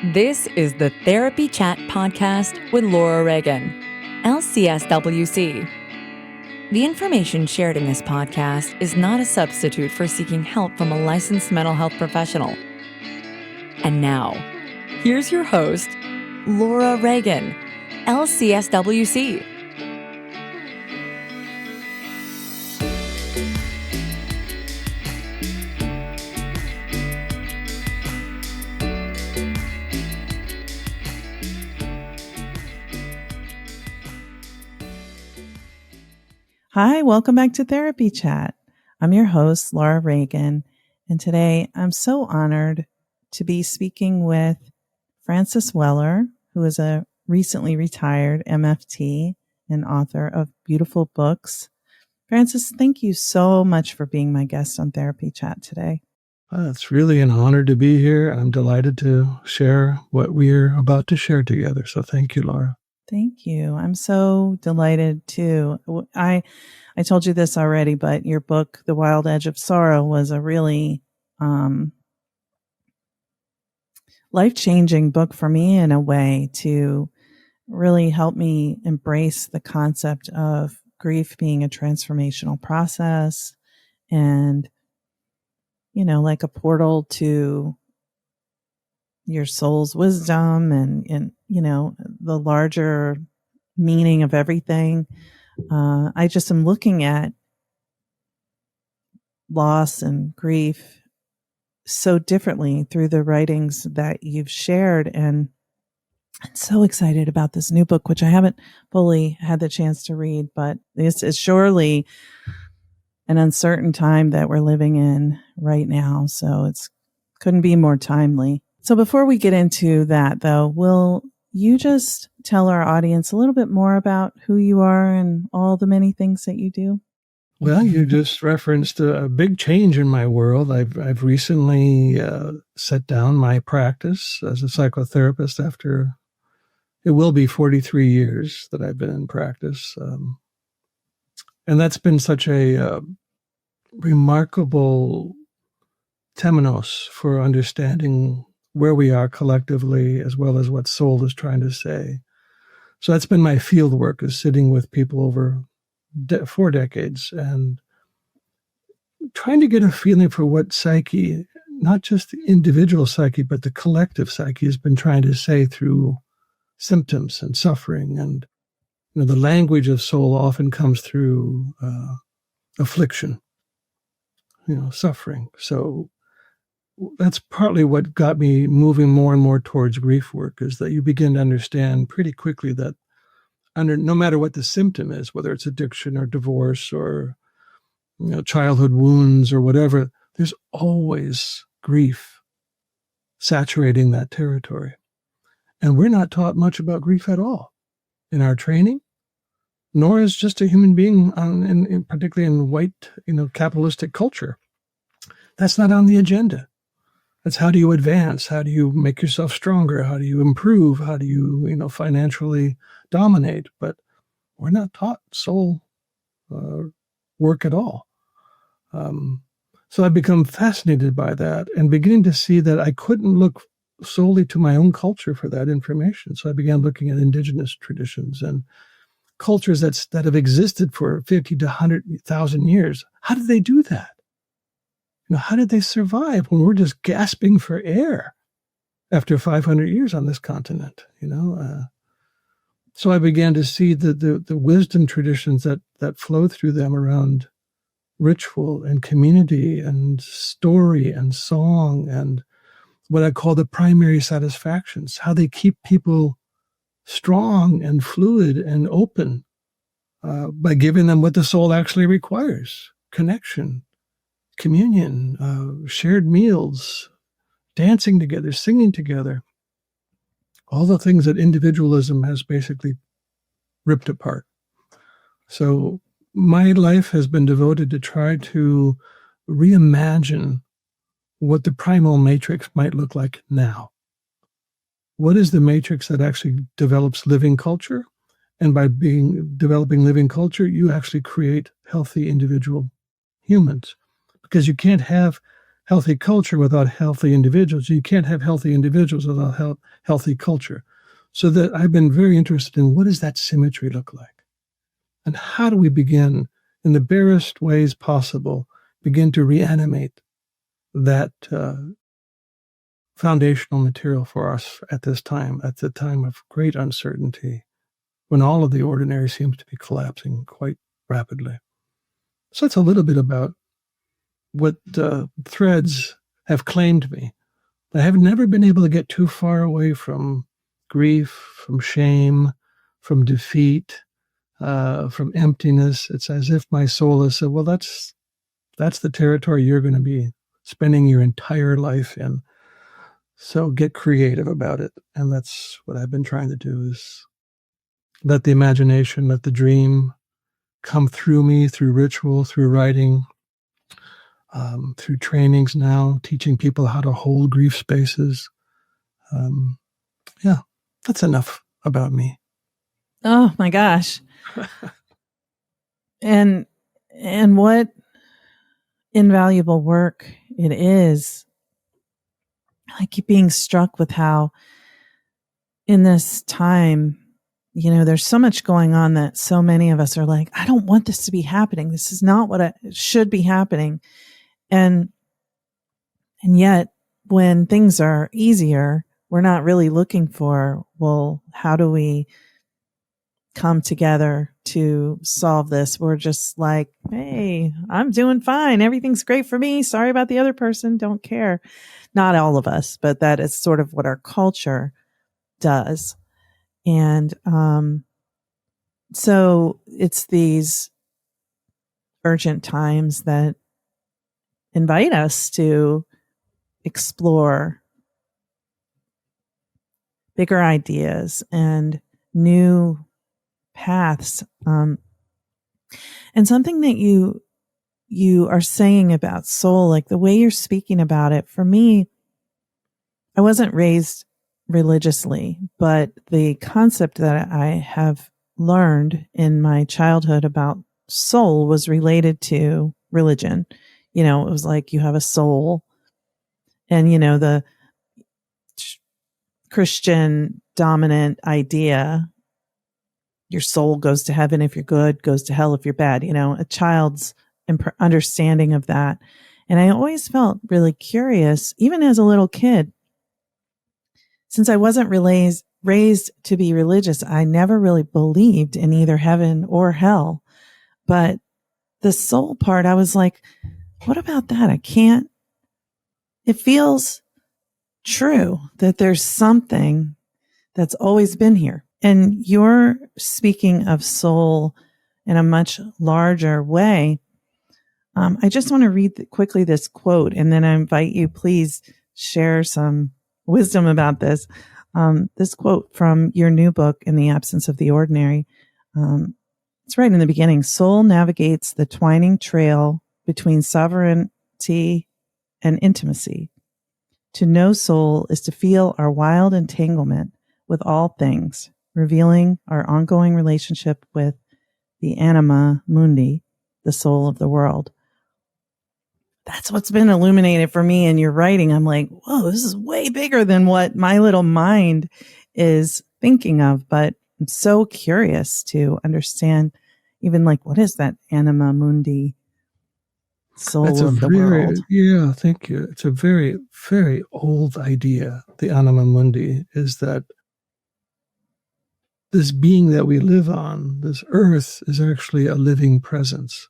This is the Therapy Chat Podcast with Laura Reagan, lcsw-c. The information shared in this podcast is not a substitute for seeking help from a licensed mental health professional. And now, here's your host, Laura Reagan, lcsw-c. Hi, welcome back to Therapy Chat. I'm your host, Laura Reagan, and today I'm so honored to be speaking with Frances Weller, who is a recently retired MFT and author of beautiful books. Frances, thank you so much for being my guest on Therapy Chat today. It's really an honor to be here. I'm delighted to share what we're about to share together. So thank you, Laura. Thank you. I'm so delighted too. I told you this already, but your book, The Wild Edge of Sorrow, was a really life-changing book for me in a way to really help me embrace the concept of grief being a transformational process and, you know, like a portal to your soul's wisdom and you know, the larger meaning of everything. I just am looking at loss and grief so differently through the writings that you've shared. And I'm so excited about this new book, which I haven't fully had the chance to read, but this is surely an uncertain time that we're living in right now. So it's couldn't be more timely. So before we get into that, though, will you just tell our audience a little bit more about who you are and all the many things that you do? Well, you just referenced a big change in my world. I've recently set down my practice as a psychotherapist after it will be 43 years that I've been in practice. And that's been such a remarkable temenos for understanding where we are collectively, as well as what soul is trying to say. So that's been my field work, is sitting with people over 4 decades and trying to get a feeling for what psyche, not just the individual psyche, but the collective psyche has been trying to say through symptoms and suffering. And you know, the language of soul often comes through affliction, you know, suffering. So that's partly what got me moving more and more towards grief work, is that you begin to understand pretty quickly that no matter what the symptom is, whether it's addiction or divorce or, you know, childhood wounds or whatever, there's always grief saturating that territory. And we're not taught much about grief at all in our training, nor is just a human being, particularly in white, you know, capitalistic culture. That's not on the agenda. That's how do you advance? How do you make yourself stronger? How do you improve? How do you, you know, financially dominate? But we're not taught soul work at all. So I've become fascinated by that and beginning to see that I couldn't look solely to my own culture for that information. So I began looking at indigenous traditions and cultures that have existed for 50 to 100,000 years. How did they do that? You know, how did they survive when we're just gasping for air after 500 years on this continent? You know, so I began to see the wisdom traditions that flow through them around ritual and community and story and song and what I call the primary satisfactions, how they keep people strong and fluid and open by giving them what the soul actually requires: connection, communion, shared meals, dancing together, singing together, all the things that individualism has basically ripped apart. So my life has been devoted to try to reimagine what the primal matrix might look like now. What is the matrix that actually develops living culture? And by developing living culture, you actually create healthy individual humans. Because you can't have healthy culture without healthy individuals. You can't have healthy individuals without healthy culture. So that I've been very interested in what does that symmetry look like? And how do we begin, in the barest ways possible, begin to reanimate that foundational material for us at this time, at the time of great uncertainty, when all of the ordinary seems to be collapsing quite rapidly. So it's a little bit about what threads have claimed me. I have never been able to get too far away from grief, from shame, from defeat, from emptiness. It's as if my soul has said, well, that's the territory you're going to be spending your entire life in. So get creative about it. And that's what I've been trying to do, is let the imagination, let the dream come through me, through ritual, through writing, through trainings now, teaching people how to hold grief spaces. Yeah, that's enough about me. Oh my gosh. and what invaluable work it is. I keep being struck with how in this time, there's so much going on that so many of us are like, I don't want this to be happening. This is not what should be happening. And yet when things are easier, we're not really looking for, well, how do we come together to solve this? We're just like, hey, I'm doing fine. Everything's great for me. Sorry about the other person. Don't care. Not all of us, but that is sort of what our culture does. And so it's these urgent times that invite us to explore bigger ideas and new paths. And something that you are saying about soul, like the way you're speaking about it, for me, I wasn't raised religiously, but the concept that I have learned in my childhood about soul was related to religion. It was like you have a soul, and the Christian dominant idea, your soul goes to heaven if you're good, goes to hell if you're bad, a child's understanding of that. And I always felt really curious, even as a little kid, since I wasn't raised to be religious, I never really believed in either heaven or hell. But the soul part, I was like, what about that? It feels true that there's something that's always been here. And you're speaking of soul in a much larger way. I just want to read quickly this quote, and then I invite you, please share some wisdom about this. This quote from your new book, In the Absence of the Ordinary. It's right in the beginning. Soul navigates the twining trail between sovereignty and intimacy. To know soul is to feel our wild entanglement with all things, revealing our ongoing relationship with the anima mundi, the soul of the world. That's what's been illuminated for me in your writing. I'm like, whoa, this is way bigger than what my little mind is thinking of. But I'm so curious to understand even like, what is that anima mundi, soul of the world? Yeah, thank you. It's a very, very old idea. The anima mundi is that this being that we live on, this earth, is actually a living presence.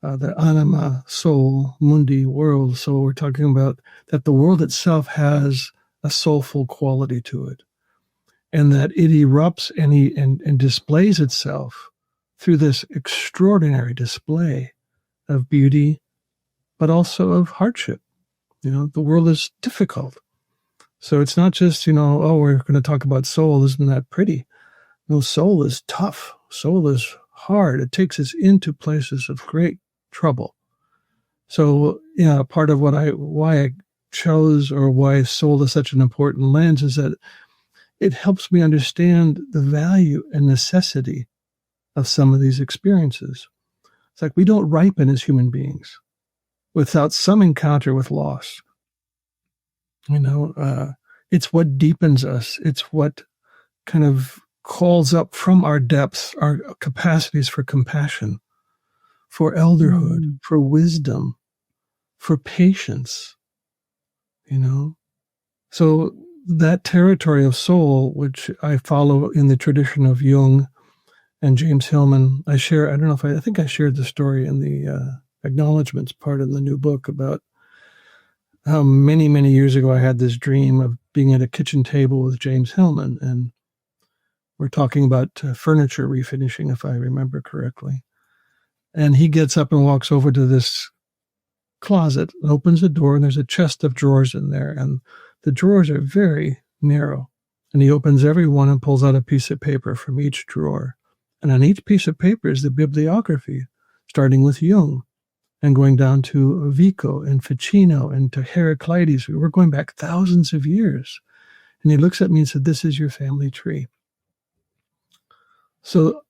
The anima, soul, mundi, world. So we're talking about that the world itself has a soulful quality to it, and that it erupts and displays itself through this extraordinary display of beauty, but also of hardship. The world is difficult. So it's not just, oh, we're going to talk about soul. Isn't that pretty? No, soul is tough. Soul is hard. It takes us into places of great trouble. So, part of why I chose, or why soul is such an important lens, is that it helps me understand the value and necessity of some of these experiences. It's like we don't ripen as human beings. without some encounter with loss. It's what deepens us. It's what kind of calls up from our depths our capacities for compassion, for elderhood, for wisdom, for patience, So that territory of soul, which I follow in the tradition of Jung and James Hillman, I think I shared the story in the acknowledgments part of the new book about how many, many years ago I had this dream of being at a kitchen table with James Hillman, and we're talking about furniture refinishing, if I remember correctly. And he gets up and walks over to this closet, opens the door, and there's a chest of drawers in there, and the drawers are very narrow. And he opens every one and pulls out a piece of paper from each drawer. And on each piece of paper is the bibliography, starting with Jung and going down to Vico and Ficino and to Heraclides. We're going back thousands of years. And he looks at me and said, "This is your family tree." So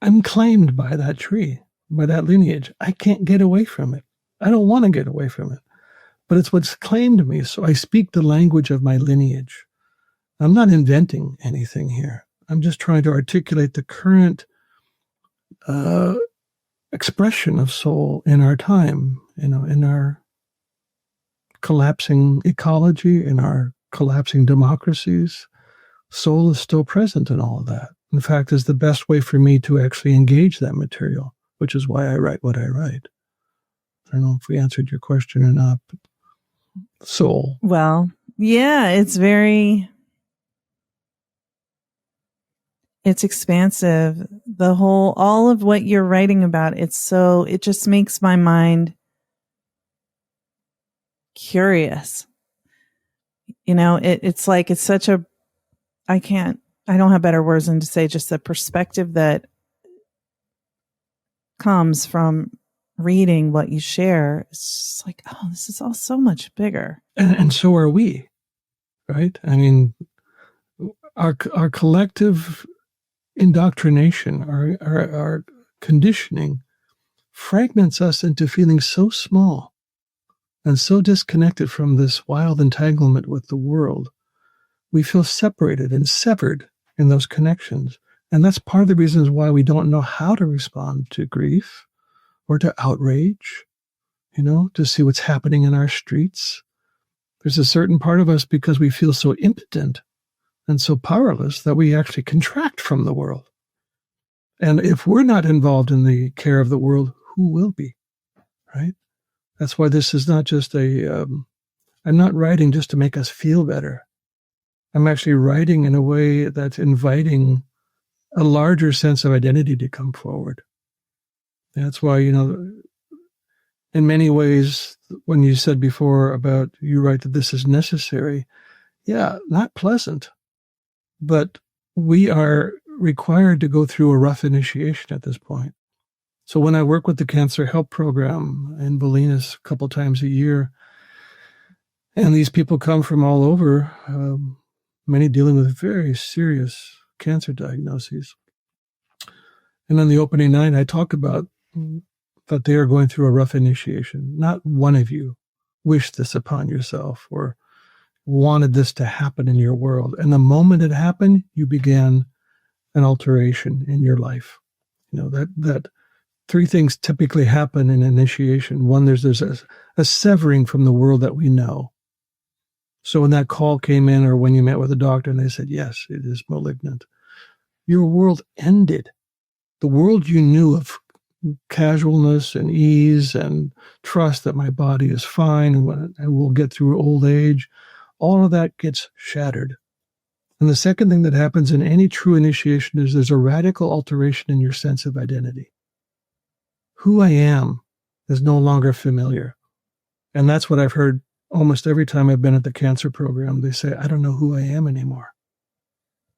I'm claimed by that tree, by that lineage. I can't get away from it. I don't want to get away from it. But it's what's claimed me, so I speak the language of my lineage. I'm not inventing anything here. I'm just trying to articulate the current expression of soul in our time, in our collapsing ecology, in our collapsing democracies. Soul is still present in all of that. In fact, is the best way for me to actually engage that material, which is why I write what I write. I don't know if we answered your question or not, but soul. Well, yeah, it's expansive. All of what you're writing about, it just makes my mind curious. It's like, it's such a, I don't have better words than to say just the perspective that comes from reading what you share. It's just like, oh, this is all so much bigger. And so are we, right? I mean, our collective indoctrination, our conditioning fragments us into feeling so small and so disconnected from this wild entanglement with the world. We feel separated and severed in those connections. And that's part of the reasons why we don't know how to respond to grief or to outrage, to see what's happening in our streets. There's a certain part of us, because we feel so impotent and so powerless, that we actually contract from the world. And if we're not involved in the care of the world, who will be, right? That's why this is not just I'm not writing just to make us feel better. I'm actually writing in a way that's inviting a larger sense of identity to come forward. That's why, in many ways, when you said before about you write that this is necessary, yeah, not pleasant, but we are required to go through a rough initiation at this point. So when I work with the Cancer Help Program in Bolinas a couple times a year, and these people come from all over, many dealing with very serious cancer diagnoses. And on the opening night, I talk about that they are going through a rough initiation. Not one of you wished this upon yourself or wanted this to happen in your world. And the moment it happened, you began an alteration in your life. That three things typically happen in initiation. One, there's a severing from the world that we know. So when that call came in, or when you met with a doctor and they said, yes, it is malignant, your world ended. The world you knew of casualness and ease and trust that my body is fine and we'll get through old age, all of that gets shattered. And the second thing that happens in any true initiation is there's a radical alteration in your sense of identity. Who I am is no longer familiar. And that's what I've heard almost every time I've been at the cancer program. They say, I don't know who I am anymore.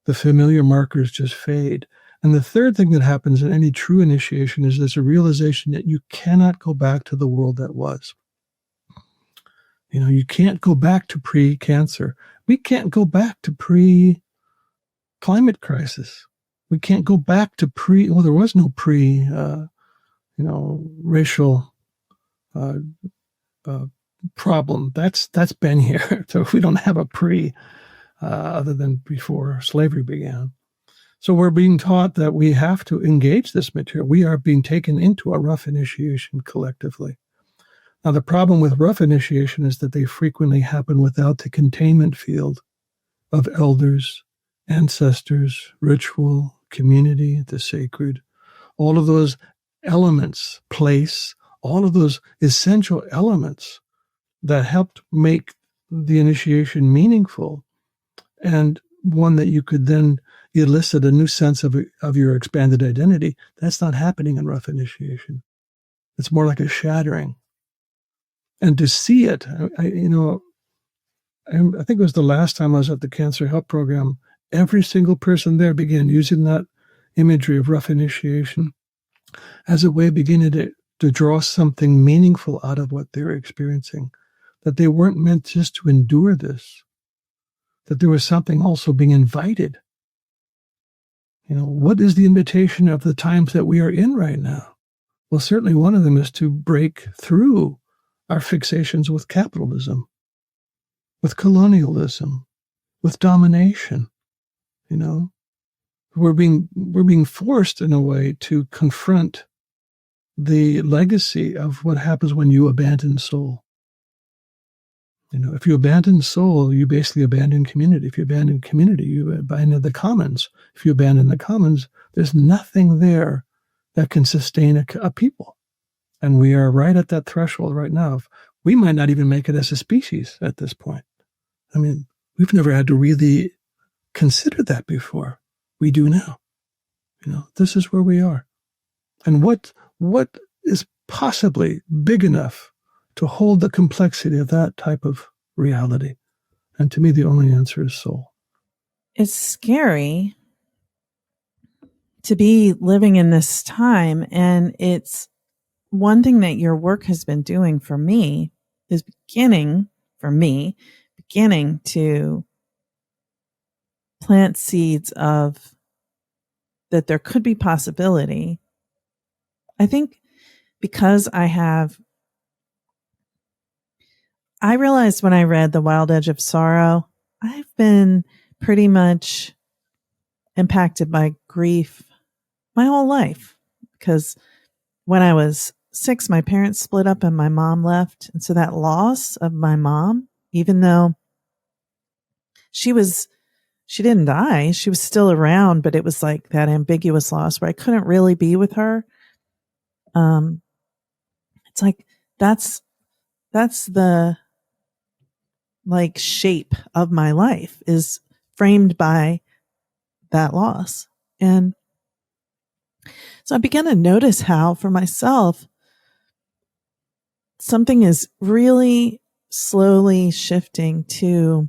The familiar markers just fade. And the third thing that happens in any true initiation is there's a realization that you cannot go back to the world that was. You can't go back to pre-cancer. We can't go back to pre-climate crisis. We can't go back to there was no racial problem. That's been here. So we don't have a pre other than before slavery began. So we're being taught that we have to engage this material. We are being taken into a rough initiation collectively. Now, the problem with rough initiation is that they frequently happen without the containment field of elders, ancestors, ritual, community, the sacred. All of those elements, place, all of those essential elements that helped make the initiation meaningful and one that you could then elicit a new sense of your expanded identity. That's not happening in rough initiation. It's more like a shattering. And to see it, I think it was the last time I was at the Cancer Help Program, every single person there began using that imagery of rough initiation as a way of beginning to draw something meaningful out of what they were experiencing, that they weren't meant just to endure this, that there was something also being invited. What is the invitation of the times that we are in right now? Well, certainly one of them is to break through our fixations with capitalism, with colonialism, with domination. We're being forced in a way to confront the legacy of what happens when you abandon soul. If you abandon soul, you basically abandon community. If you abandon community, you abandon the commons. If you abandon the commons, there's nothing there that can sustain a people. And we are right at that threshold right now. We might not even make it as a species at this point. We've never had to really consider that before. We do now. This is where we are. And what is possibly big enough to hold the complexity of that type of reality? And to me, the only answer is soul. It's scary to be living in this time. And it's one thing that your work has been doing for me is beginning to plant seeds of that there could be possibility. I think because I realized when I read The Wild Edge of Sorrow, I've been pretty much impacted by grief my whole life, because when I was 6, my parents split up and my mom left. And so that loss of my mom, even though she didn't die, she was still around, but it was like that ambiguous loss where I couldn't really be with her. It's like, that's the shape of my life is framed by that loss. And so I began to notice how, for myself, something is really slowly shifting to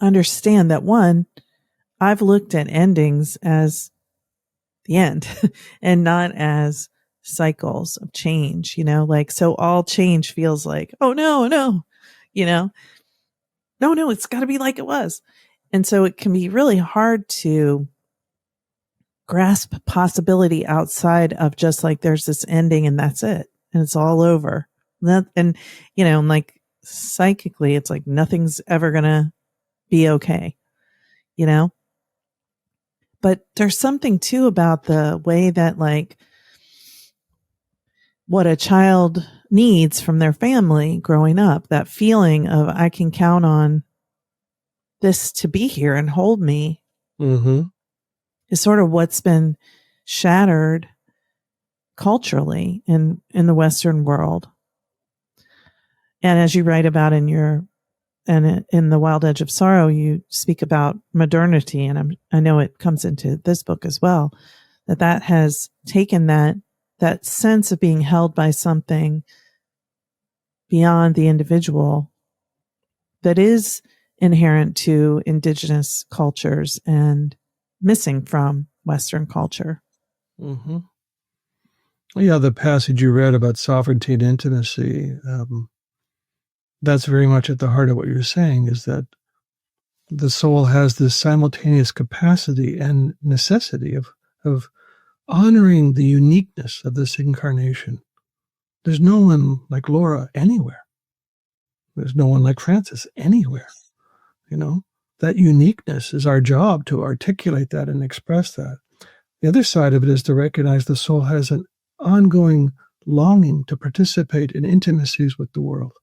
understand that, one, I've looked at endings as the end and not as cycles of change, so all change feels like, oh, no, no, it's got to be like it was. And so it can be really hard to grasp possibility outside of just like, there's this ending and that's it. And it's all over. And psychically, it's like nothing's ever going to be okay, But there's something too about the way that what a child needs from their family growing up, that feeling of I can count on this to be here and hold me, is sort of what's been shattered culturally in the Western world. And as you write about in The Wild Edge of Sorrow, you speak about modernity, and I know it comes into this book as well, that has taken that sense of being held by something beyond the individual that is inherent to indigenous cultures and missing from Western culture. Mm-hmm. Yeah, the passage you read about sovereignty and intimacy, that's very much at the heart of what you're saying, is that the soul has this simultaneous capacity and necessity of honoring the uniqueness of this incarnation, There's no one like Laura anywhere. There's no one like Francis anywhere. That uniqueness is our job, to articulate that and express that. The other side of it is to recognize the soul has an ongoing longing to participate in intimacies with the world,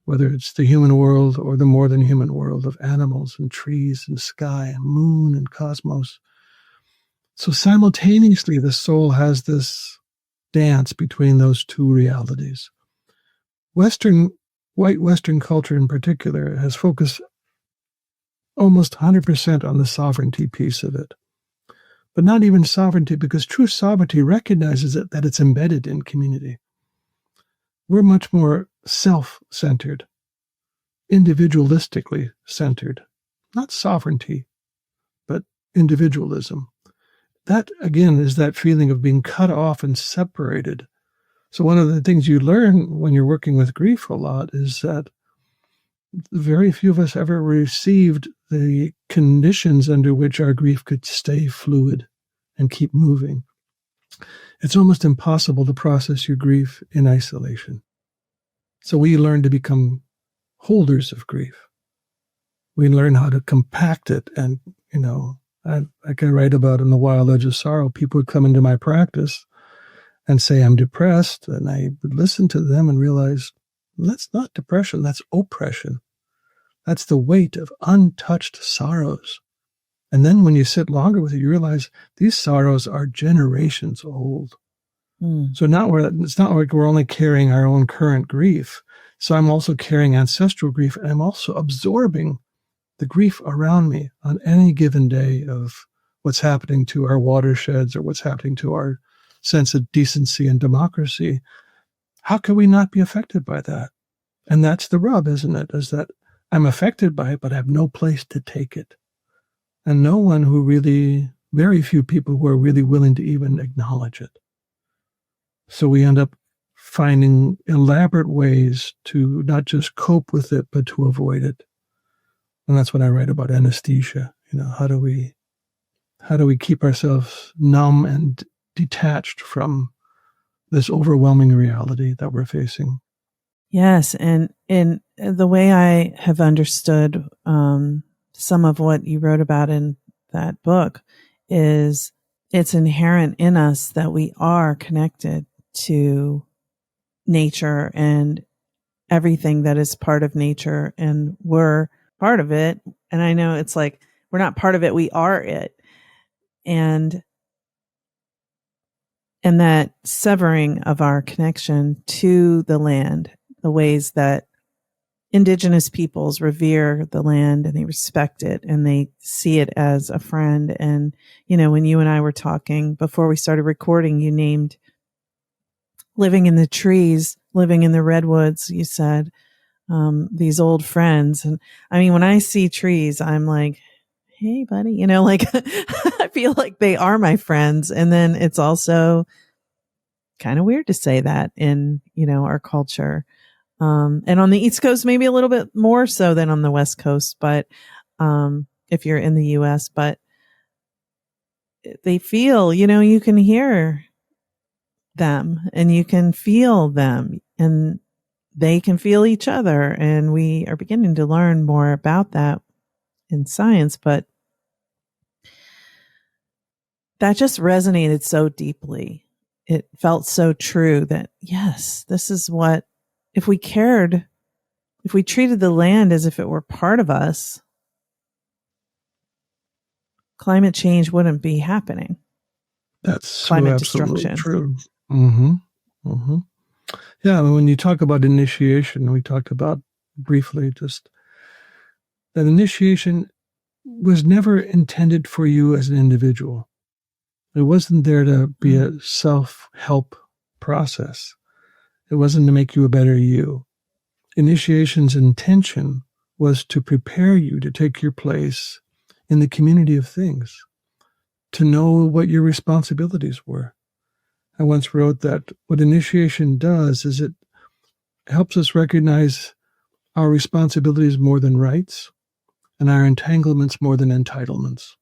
whether it's the human world or the more than human world of animals and trees and sky and moon and cosmos. So simultaneously, the soul has this dance between those two realities. White Western culture in particular has focused almost 100% on the sovereignty piece of it. But not even sovereignty, because true sovereignty recognizes that it's embedded in community. We're much more self-centered, individualistically centered. Not sovereignty, but individualism. That, again, is that feeling of being cut off and separated. So one of the things you learn when you're working with grief a lot is that very few of us ever received the conditions under which our grief could stay fluid and keep moving. It's almost impossible to process your grief in isolation. So we learn to become holders of grief. We learn how to compact it. And, like I write about in The Wild Edge of Sorrow, people would come into my practice and say, I'm depressed. And I would listen to them and realize, that's not depression, that's oppression. That's the weight of untouched sorrows. And then when you sit longer with it, you realize these sorrows are generations old. So it's not like we're only carrying our own current grief. So I'm also carrying ancestral grief, and I'm also absorbing the grief around me on any given day of what's happening to our watersheds or what's happening to our sense of decency and democracy. How can we not be affected by that? And that's the rub, isn't it? Is that I'm affected by it, but I have no place to take it. And very few people who are really willing to even acknowledge it. So we end up finding elaborate ways to not just cope with it, but to avoid it. And that's what I write about anesthesia. How do we keep ourselves numb and detached from this overwhelming reality that we're facing? Yes. And in the way I have understood some of what you wrote about in that book is it's inherent in us that we are connected to nature and everything that is part of nature, and we're part of it. And I know it's like, we're not part of it, we are it. And that severing of our connection to the land, the ways that Indigenous peoples revere the land and they respect it and they see it as a friend. And, when you and I were talking before we started recording, you named living in the trees, living in the redwoods, you said, these old friends. And I mean, when I see trees, I'm like, hey, buddy, I feel like they are my friends. And then it's also kind of weird to say that in, our culture. And on the East Coast, maybe a little bit more so than on the West Coast, but if you're in the US, but they feel, you can hear them and you can feel them and they can feel each other. And we are beginning to learn more about that in science, but that just resonated so deeply. It felt so true that, yes, this is what, if we cared, if we treated the land as if it were part of us, climate change wouldn't be happening. That's climate so absolutely destruction. True. Mm-hmm. Mm-hmm. Yeah, when you talk about initiation, we talked about briefly just that initiation was never intended for you as an individual. It wasn't there to be a self-help process. It wasn't to make you a better you. Initiation's intention was to prepare you to take your place in the community of things, to know what your responsibilities were. I once wrote that what initiation does is it helps us recognize our responsibilities more than rights and our entanglements more than entitlements.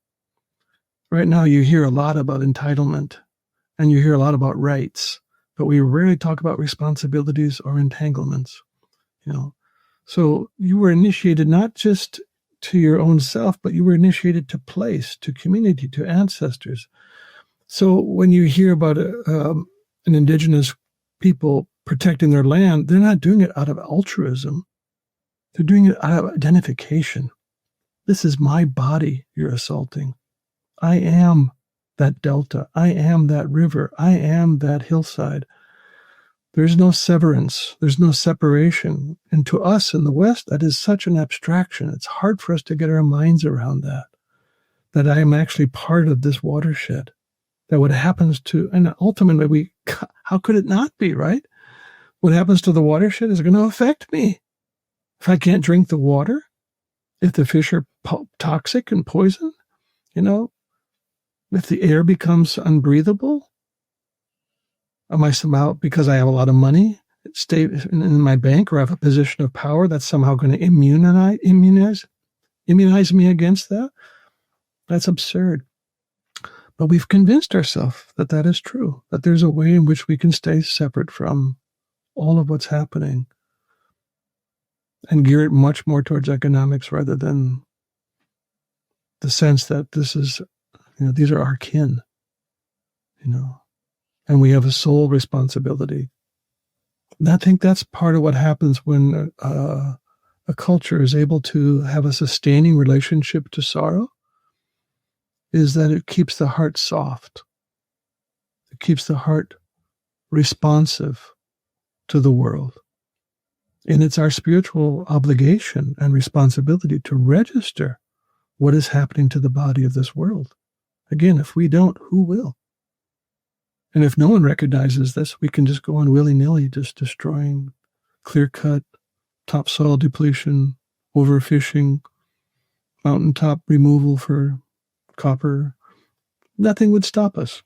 Right now, you hear a lot about entitlement and you hear a lot about rights, but we rarely talk about responsibilities or entanglements. So you were initiated not just to your own self, but you were initiated to place, to community, to ancestors. So when you hear about an indigenous people protecting their land, they're not doing it out of altruism. They're doing it out of identification. This is my body you're assaulting. I am that delta. I am that river. I am that hillside. There's no severance. There's no separation. And to us in the West, that is such an abstraction. It's hard for us to get our minds around that I am actually part of this watershed. That what happens to, and ultimately how could it not be, right? What happens to the watershed is going to affect me. If I can't drink the water, if the fish are toxic and poison, if the air becomes unbreathable, am I somehow, because I have a lot of money, stay in my bank, or I have a position of power, that's somehow going to immunize me against that? That's absurd. But we've convinced ourselves that that is true, that there's a way in which we can stay separate from all of what's happening and gear it much more towards economics rather than the sense that this is, these are our kin, and we have a soul responsibility. And I think that's part of what happens when a culture is able to have a sustaining relationship to sorrow, is that it keeps the heart soft. It keeps the heart responsive to the world. And it's our spiritual obligation and responsibility to register what is happening to the body of this world. Again, if we don't, who will? And if no one recognizes this, we can just go on willy-nilly, just destroying, clear-cut, topsoil depletion, overfishing, mountaintop removal for copper. Nothing would stop us.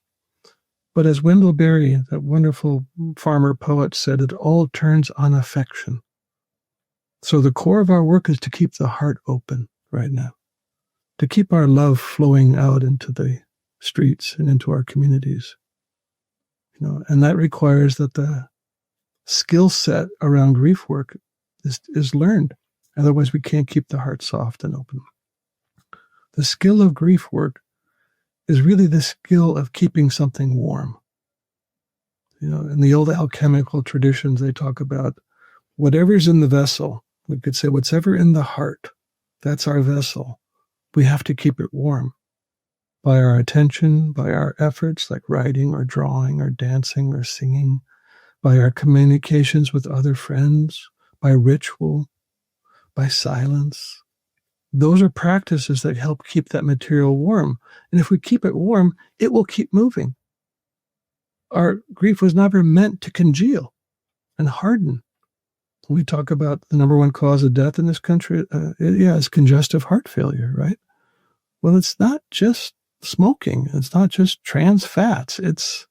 But as Wendell Berry, that wonderful farmer poet, said, it all turns on affection. So the core of our work is to keep the heart open right now, to keep our love flowing out into the streets and into our communities. And that requires that the skill set around grief work is learned. Otherwise, we can't keep the heart soft and open. The skill of grief work is really the skill of keeping something warm. In the old alchemical traditions, they talk about whatever's in the vessel. We could say whatever in the heart, that's our vessel. We have to keep it warm by our attention, by our efforts like writing or drawing or dancing or singing, by our communications with other friends, by ritual, by silence. Those are practices that help keep that material warm. And if we keep it warm, it will keep moving. Our grief was never meant to congeal and harden. We talk about the number one cause of death in this country, is congestive heart failure, right? Well, it's not just smoking. It's not just trans fats. It's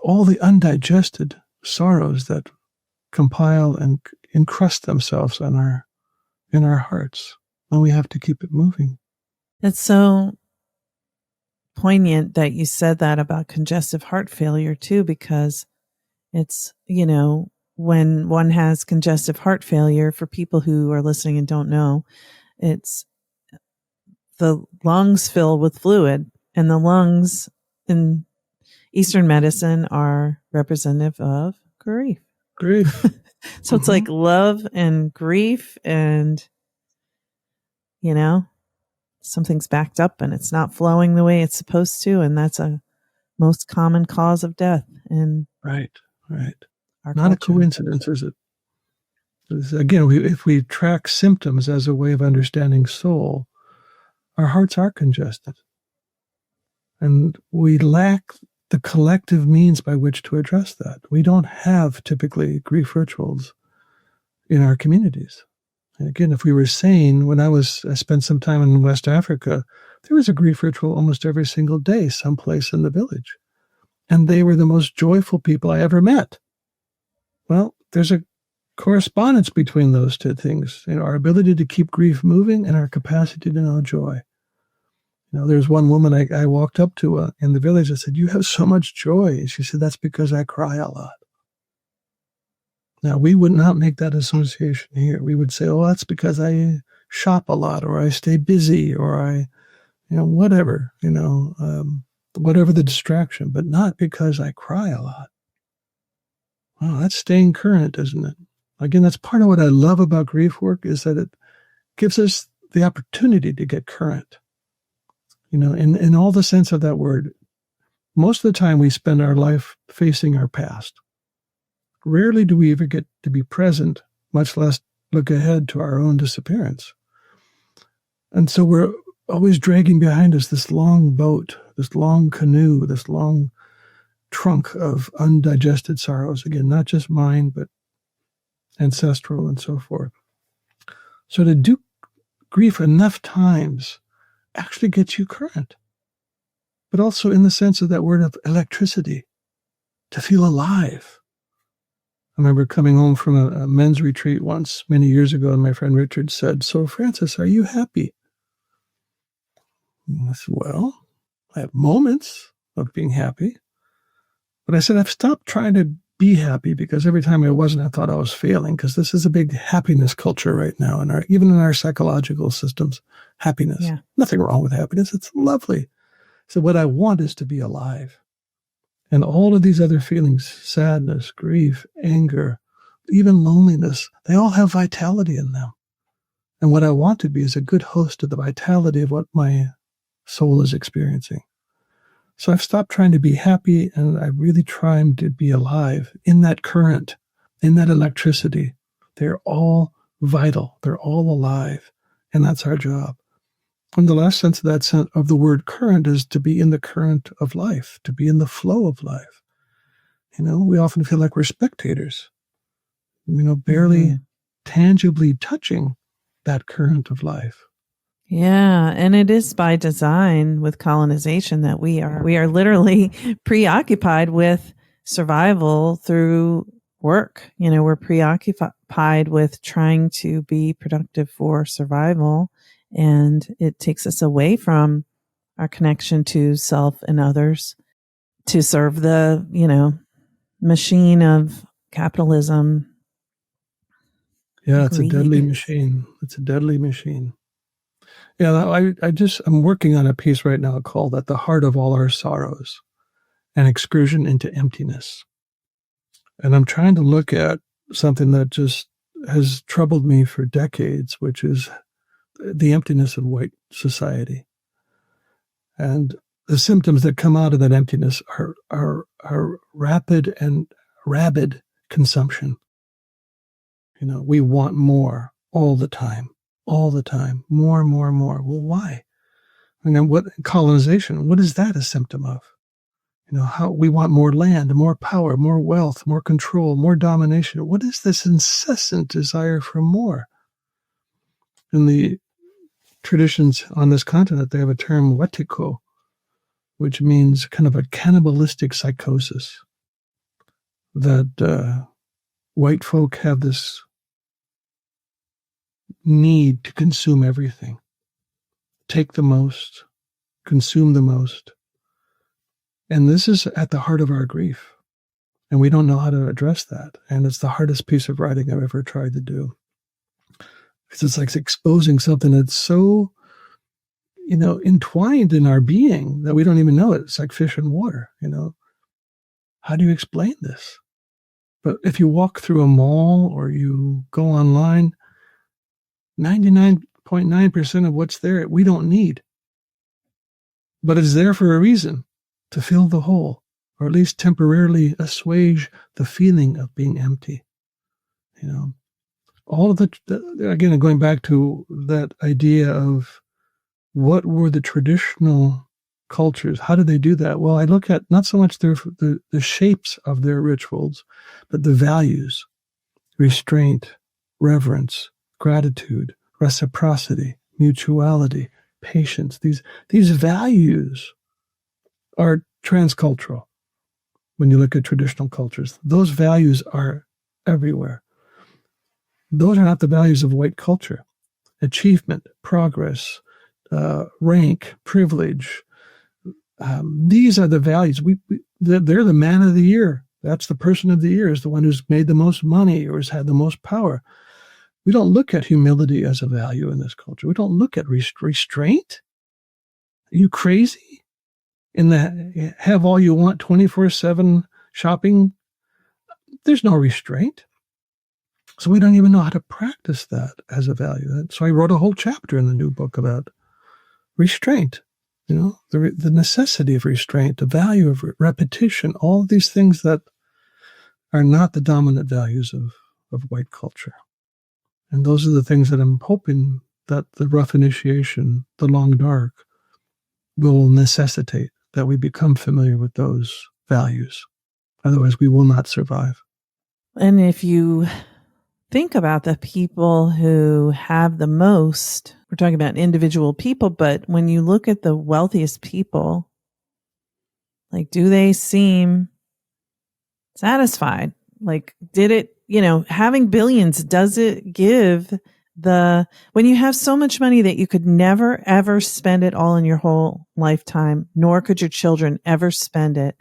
all the undigested sorrows that compile and encrust themselves in our hearts, and we have to keep it moving. It's so poignant that you said that about congestive heart failure too, because it's, when one has congestive heart failure, for people who are listening and don't know, it's the lungs fill with fluid, and the lungs in Eastern medicine are representative of grief. So it's like love and grief, and something's backed up and it's not flowing the way it's supposed to, and that's a most common cause of death. And right. Not culture. A coincidence, is it? Again, if we track symptoms as a way of understanding soul, our hearts are congested, and we lack the collective means by which to address that. We don't have typically grief rituals in our communities. And again, if we were sane, when I spent some time in West Africa, there was a grief ritual almost every single day, someplace in the village. And they were the most joyful people I ever met. Well, there's a correspondence between those two things, our ability to keep grief moving and our capacity to know joy. There's one woman I walked up to in the village. I said, "You have so much joy." And she said, "That's because I cry a lot." Now, we would not make that association here. We would say, "Oh, that's because I shop a lot, or I stay busy, or I, whatever, whatever the distraction, but not because I cry a lot." Wow, that's staying current, isn't it? Again, that's part of what I love about grief work, is that it gives us the opportunity to get current. In all the sense of that word. Most of the time we spend our life facing our past. Rarely do we ever get to be present, much less look ahead to our own disappearance. And so we're always dragging behind us this long boat, this long canoe, this long trunk of undigested sorrows. Again, not just mine, but ancestral and so forth. So to do grief enough times actually gets you current, but also in the sense of that word of electricity, to feel alive. I remember coming home from a men's retreat once, many years ago, and my friend Richard said, "So, Francis, are you happy?" And I said, "Well, I have moments of being happy." But I said, "I've stopped trying to be happy, because every time I wasn't, I thought I was failing, because this is a big happiness culture right now, even in our psychological systems, happiness. Yeah. Nothing wrong with happiness. It's lovely." So what I want is to be alive. And all of these other feelings, sadness, grief, anger, even loneliness, they all have vitality in them. And what I want to be is a good host of the vitality of what my soul is experiencing. So I've stopped trying to be happy, and I really try to be alive in that current, in that electricity. They're all vital. They're all alive. And that's our job. And the last sense of of the word current is to be in the current of life, to be in the flow of life. We often feel like we're spectators, barely tangibly touching that current of life. Yeah, and it is by design with colonization that we are literally preoccupied with survival through work. We're preoccupied with trying to be productive for survival, and it takes us away from our connection to self and others to serve the, machine of capitalism. Yeah, it's a deadly machine. It's a deadly machine. Yeah, I'm working on a piece right now called "At the Heart of All Our Sorrows: An Excursion into Emptiness." And I'm trying to look at something that just has troubled me for decades, which is the emptiness of white society. And the symptoms that come out of that emptiness are rapid and rabid consumption. We want more all the time, more and more and more. Well, why? What colonization? What is that a symptom of? How we want more land, more power, more wealth, more control, more domination. What is this incessant desire for more? In the traditions on this continent, they have a term wetiko, which means kind of a cannibalistic psychosis, that white folk have this need to consume everything, take the most, consume the most. And this is at the heart of our grief. And we don't know how to address that. And it's the hardest piece of writing I've ever tried to do. Because it's like exposing something that's so, entwined in our being that we don't even know it. It's like fish in water, How do you explain this? But if you walk through a mall or you go online, 99.9% of what's there we don't need. But it's there for a reason, to fill the hole, or at least temporarily assuage the feeling of being empty. All of again, going back to that idea of what were the traditional cultures, how did they do that? Well, I look at not so much the shapes of their rituals, but the values: restraint, reverence, gratitude, reciprocity, mutuality, patience. These values are transcultural. When you look at traditional cultures, those values are everywhere. Those are not the values of white culture. Achievement, progress, rank, privilege. These are the values. They're the man of the year. That's the person of the year, is the one who's made the most money or has had the most power. We don't look at humility as a value in this culture. We don't look at restraint. Are you crazy? In the have all you want 24/7 shopping, there's no restraint. So we don't even know how to practice that as a value. So I wrote a whole chapter in the new book about restraint, the necessity of restraint, the value of repetition, all of these things that are not the dominant values of white culture. And those are the things that I'm hoping that the rough initiation, the long dark, will necessitate that we become familiar with those values. Otherwise, we will not survive. And if you think about the people who have the most, we're talking about individual people, but when you look at the wealthiest people, like, do they seem satisfied? Like, did it, having billions, does it give when you have so much money that you could never, ever spend it all in your whole lifetime, nor could your children ever spend it,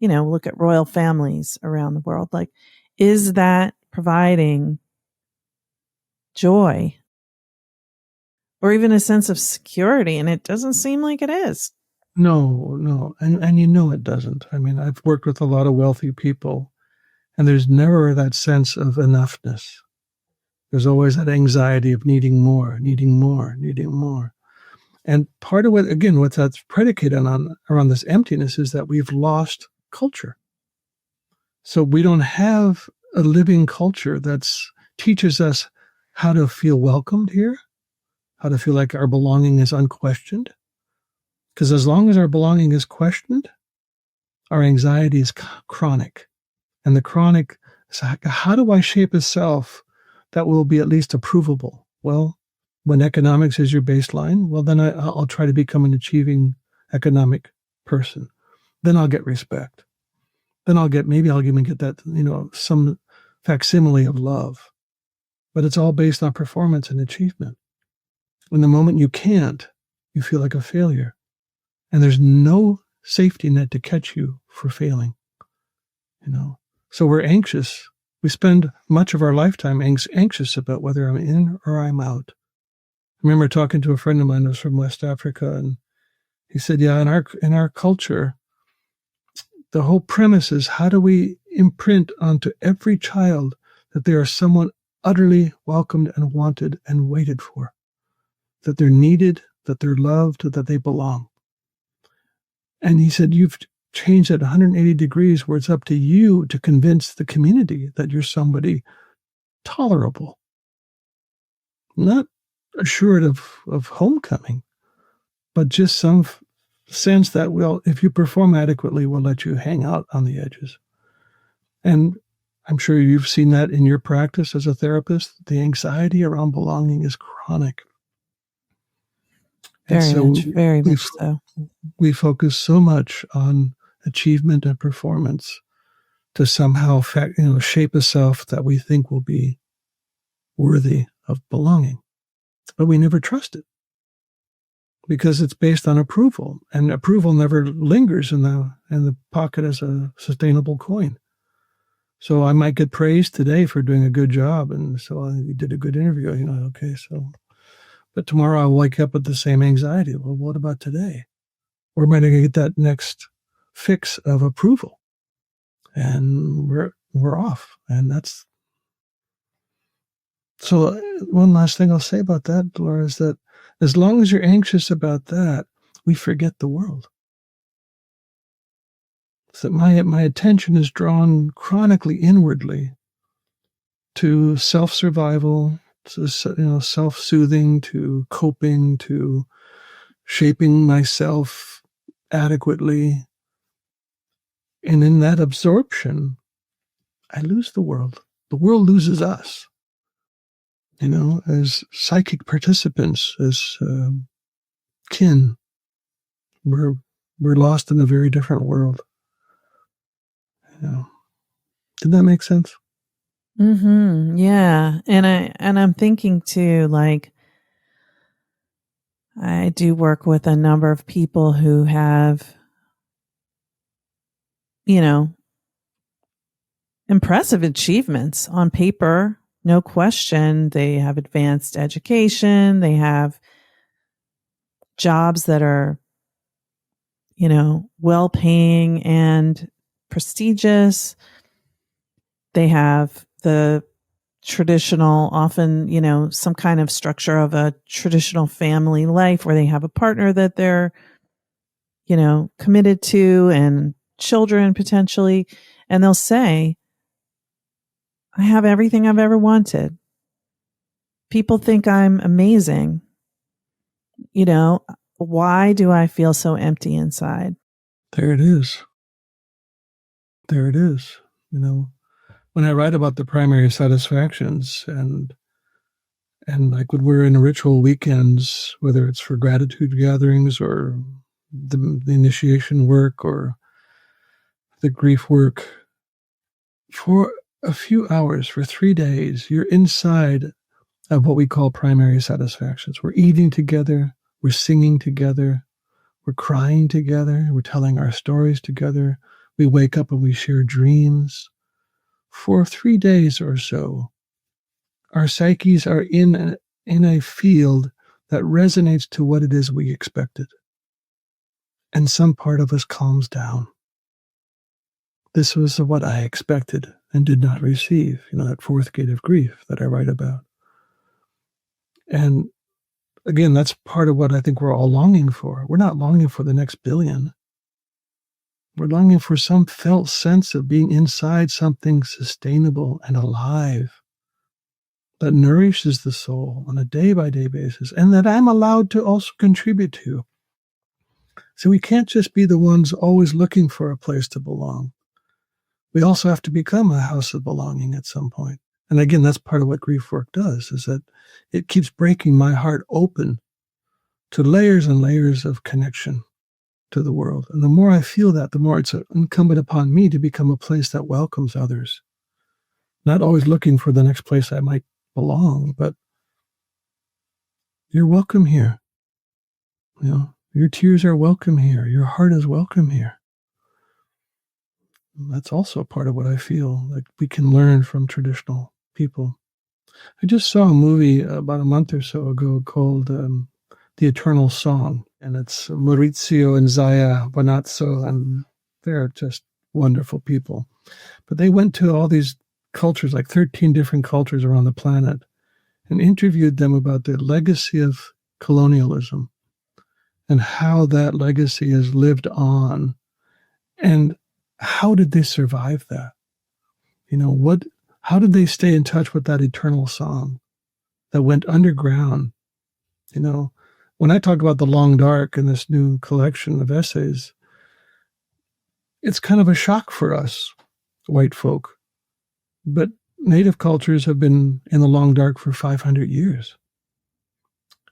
look at royal families around the world. Like, is that providing joy or even a sense of security? And it doesn't seem like it is. No. And it doesn't. I mean, I've worked with a lot of wealthy people, and there's never that sense of enoughness. There's always that anxiety of needing more. And part of what that's predicated on around this emptiness is that we've lost culture. So we don't have a living culture that teaches us how to feel welcomed here, how to feel like our belonging is unquestioned. Because as long as our belonging is questioned, our anxiety is chronic. And the chronic is, how do I shape a self that will be at least approvable? Well, when economics is your baseline, well, then I'll try to become an achieving economic person. Then I'll get respect. Then maybe I'll even get that, some facsimile of love. But it's all based on performance and achievement. And the moment you can't, you feel like a failure. And there's no safety net to catch you for failing, So we're anxious. We spend much of our lifetime anxious about whether I'm in or I'm out. I remember talking to a friend of mine who was from West Africa, and he said, yeah, in our culture, the whole premise is, how do we imprint onto every child that they are someone utterly welcomed and wanted and waited for, that they're needed, that they're loved, that they belong. And he said, you've changed at 180 degrees where it's up to you to convince the community that you're somebody tolerable, not assured of homecoming, but just some sense that, well, if you perform adequately, we'll let you hang out on the edges. And I'm sure you've seen that in your practice as a therapist. The anxiety around belonging is chronic. Very much so. We focus so much on achievement and performance to somehow shape a self that we think will be worthy of belonging. But we never trust it because it's based on approval, and approval never lingers in the pocket as a sustainable coin. So I might get praised today for doing a good job, and so you did a good interview, okay, so. But tomorrow I'll wake up with the same anxiety. Well, what about today? Where am I going to get that next fix of approval? And we're off. And that's... So one last thing I'll say about that, Laura, is that as long as you're anxious about that, we forget the world. So my attention is drawn chronically inwardly to self-survival, to self-soothing, to coping, to shaping myself adequately. And in that absorption, I lose the world. The world loses us. As psychic participants, as kin, we're lost in a very different world. Did that make sense? Mm-hmm. Yeah. And I'm thinking too, like, I do work with a number of people who have, impressive achievements on paper, no question. They have advanced education. They have jobs that are, well paying and prestigious. They have the traditional, often, some kind of structure of a traditional family life where they have a partner that they're, committed to and children potentially. And they'll say, I have everything I've ever wanted. People think I'm amazing. Why do I feel so empty inside? There it is. There it is. When I write about the primary satisfactions and like when we're in ritual weekends, whether it's for gratitude gatherings or the initiation work or the grief work, for a few hours, for 3 days, you're inside of what we call primary satisfactions. We're eating together, we're singing together, we're crying together, we're telling our stories together, we wake up and we share dreams. For 3 days or so, our psyches are in a field that resonates to what it is we expected. And some part of us calms down. This was what I expected and did not receive, that fourth gate of grief that I write about. And again, that's part of what I think we're all longing for. We're not longing for the next billion. We're longing for some felt sense of being inside something sustainable and alive that nourishes the soul on a day-by-day basis and that I'm allowed to also contribute to. So we can't just be the ones always looking for a place to belong. We also have to become a house of belonging at some point. And again, that's part of what grief work does, is that it keeps breaking my heart open to layers and layers of connection to the world. And the more I feel that, the more it's incumbent upon me to become a place that welcomes others. Not always looking for the next place I might belong, but you're welcome here. Your tears are welcome here. Your heart is welcome here. That's also part of what I feel like we can learn from traditional people. I just saw a movie about a month or so ago called The Eternal Song, and it's Maurizio and Zaya Bonazzo, and they're just wonderful people. But they went to all these cultures, like 13 different cultures around the planet, and interviewed them about the legacy of colonialism and how that legacy has lived on, and how did they survive that? How did they stay in touch with that eternal song that went underground? When I talk about the long dark in this new collection of essays, it's kind of a shock for us, white folk. But native cultures have been in the long dark for 500 years.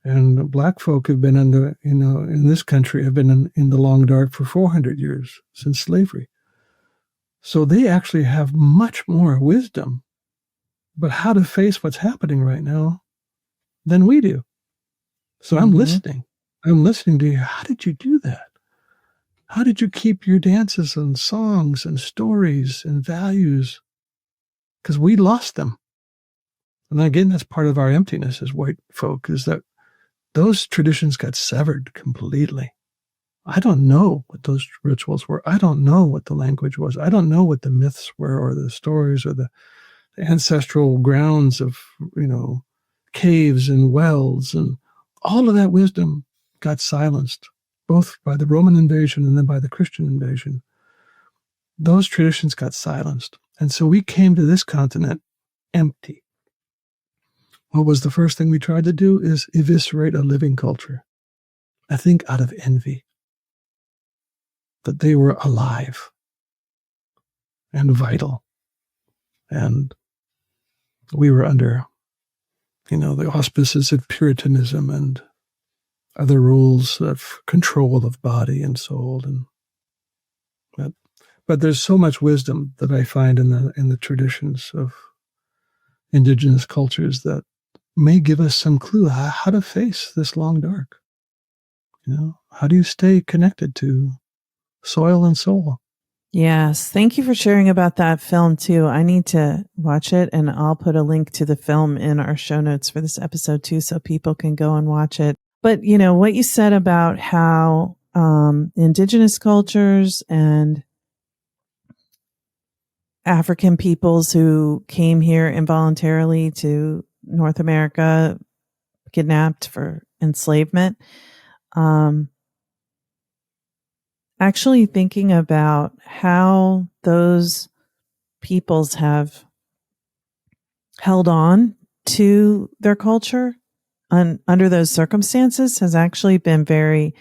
And black folk have been in this country have been in the long dark for 400 years since slavery. So they actually have much more wisdom about how to face what's happening right now than we do. So I'm listening. I'm listening to you. How did you do that? How did you keep your dances and songs and stories and values? Because we lost them. And again, that's part of our emptiness as white folk, is that those traditions got severed completely. I don't know what those rituals were. I don't know what the language was. I don't know what the myths were or the stories or the ancestral grounds of, caves and wells, and all of that wisdom got silenced, both by the Roman invasion and then by the Christian invasion. Those traditions got silenced. And so we came to this continent empty. What was the first thing we tried to do is eviscerate a living culture. I think out of envy. That they were alive and vital. And we were under, the auspices of Puritanism and other rules of control of body and soul. But there's so much wisdom that I find in the traditions of indigenous cultures that may give us some clue how to face this long dark. How do you stay connected to soil and soul? Yes. Thank you for sharing about that film too. I need to watch it, and I'll put a link to the film in our show notes for this episode too, so people can go and watch it. But what you said about how indigenous cultures and African peoples who came here involuntarily to North America, kidnapped for enslavement, actually thinking about how those peoples have held on to their culture under those circumstances has actually been very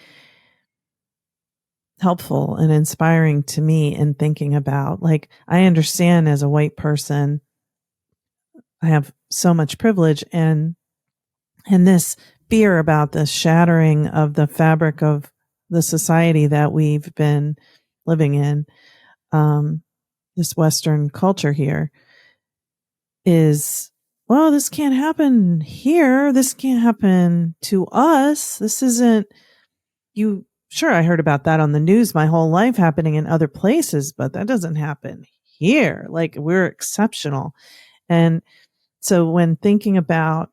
helpful and inspiring to me in thinking about, like, I understand as a white person, I have so much privilege, and this fear about the shattering of the fabric of the society that we've been living in, this Western culture here, is, well, this can't happen here. This can't happen to us. This isn't you. Sure, I heard about that on the news my whole life happening in other places, but that doesn't happen here. Like, we're exceptional. And so when thinking about,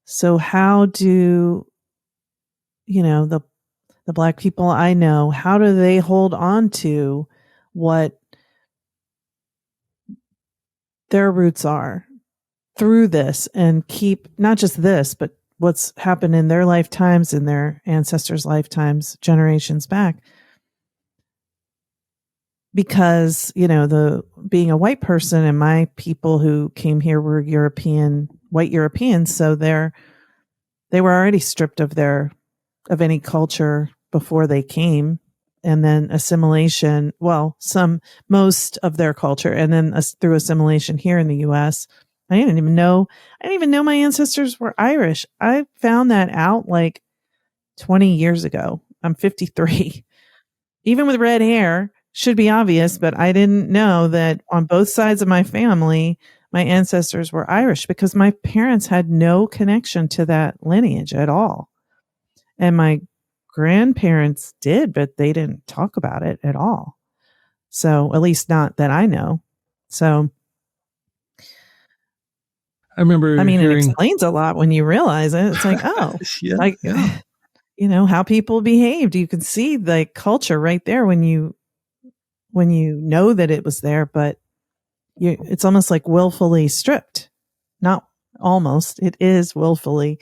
so how do, the Black people I know, how do they hold on to what their roots are through this, and keep not just this, but what's happened in their lifetimes, in their ancestors' lifetimes, generations back? Because, the being a white person, and my people who came here were white Europeans, so they were already stripped of any culture before they came, and then assimilation, most of their culture, and then through assimilation here in the US. I didn't even know my ancestors were Irish. I found that out like 20 years ago. I'm 53. Even with red hair, should be obvious, but I didn't know that on both sides of my family, my ancestors were Irish, because my parents had no connection to that lineage at all. And my grandparents did, but they didn't talk about it at all. So, at least not that I know. So, I remember it explains a lot when you realize it. It's like, oh, how people behaved. You can see the culture right there when you know that it was there, but it's almost like willfully stripped. Not almost, it is willfully